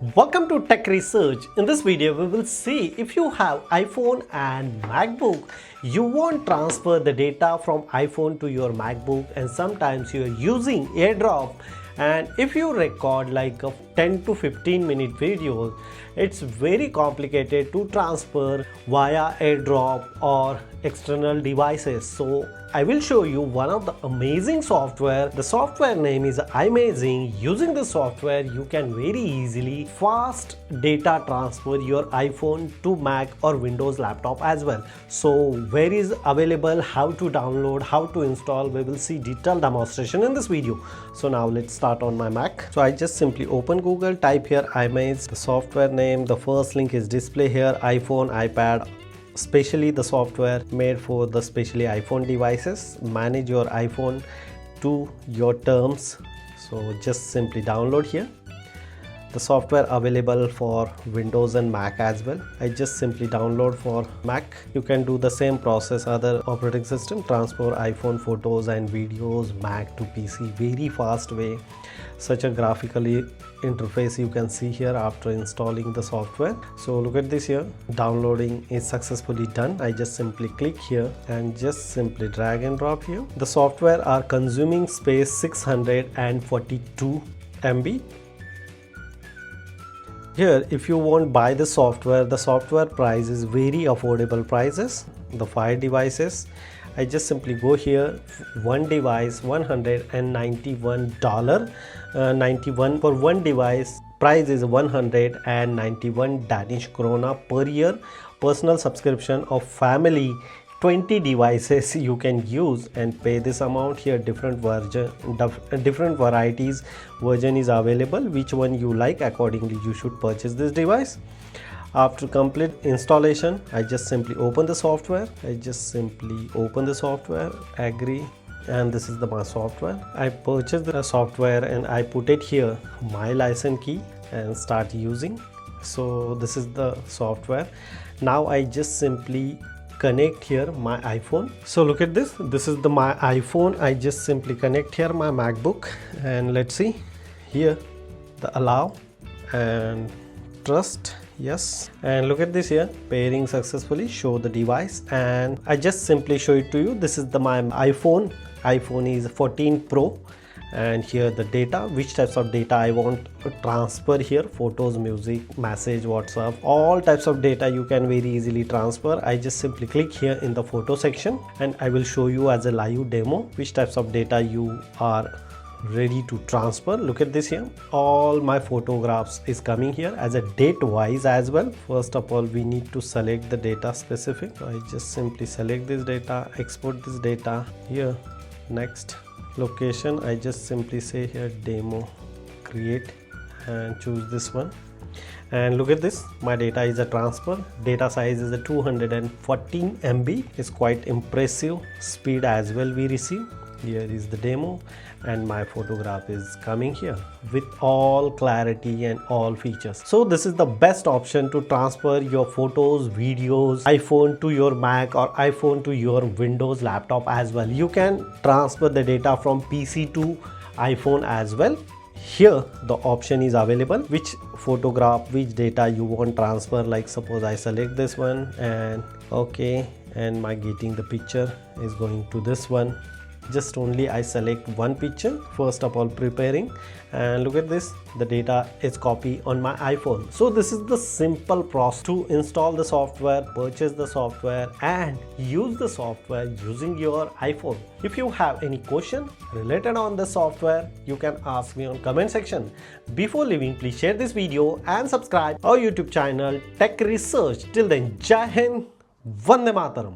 Welcome to Tech Research. In this video, we will see if you have iPhone and MacBook, you want to transfer the data from iPhone to your MacBook, and sometimes you are using AirDrop, and if you record like a 10 to 15 minute video, it's very complicated to transfer via AirDrop or external devices. So I will show you one of the amazing software. The software name is iMazing. Using the software, you can very easily fast data transfer your iPhone to Mac or Windows laptop as well. So where is available, how to download, how to install, we will see detailed demonstration in this video. So now let's start on my Mac. So I just simply open Google, type here iMazing, the software name, the first link is display here, iPhone, iPad, especially the software made for the specially iPhone devices. Manage your iPhone to your terms, so just simply download here. The software available for Windows and Mac as well. I just simply download for Mac. You can do the same process other operating system, transfer iPhone photos and videos Mac to PC, very fast way. Such a graphically interface you can see here after installing the software. So look at this here, downloading is successfully done. I just simply click here and just simply drag and drop here. The software are consuming space 642 MB. Here, if you won't buy the software price is very affordable prices. The 5 devices, I just simply go here, one device $191, 91 for one device. Price is 191 Danish krona per year. Personal subscription of family 20 devices you can use and pay this amount. Here different varieties version is available. Which one you like, accordingly you should purchase this device. After complete installation, I just simply open the software. Agree, and this is my software. I purchased the software and I put it here, my license key, and start using. So this is the software. Now I just simply connect here my iPhone. So look at this, is my iPhone. I just simply connect here my MacBook, and let's see here the allow and trust, yes, and look at this here, pairing successfully, show the device, and I just simply show it to you. This is my iPhone is 14 Pro, and here the data, which types of data I want to transfer here, photos, music, message, WhatsApp, all types of data you can very easily transfer. I just simply click here in the photo section, and I will show you as a live demo which types of data you are ready to transfer. Look at this here, all my photographs is coming here as a date wise as well. First of all, we need to select the data specific. So I just simply select this data, export this data here. Next, location, I just simply say here demo, create, and choose this one. And look at this, my data is a transfer. Data size is a 214 MB. It's quite impressive speed as well we receive. Here is the demo, and my photograph is coming here with all clarity and all features. So this is the best option to transfer your photos, videos, iPhone to your Mac or iPhone to your Windows laptop as well. You can transfer the data from PC to iPhone as well. Here the option is available, which photograph, which data you want transfer. Like suppose I select this one, and okay, and my getting the picture is going to this one. Just only I select one picture, first of all preparing, and look at this, the data is copied on my iPhone. So this is the simple process to install the software, purchase the software, and use the software using your iPhone. If you have any question related on the software, you can ask me on comment section. Before leaving, please share this video and subscribe our YouTube channel Tech Research. Till then, Jai Hind, Vande Mataram.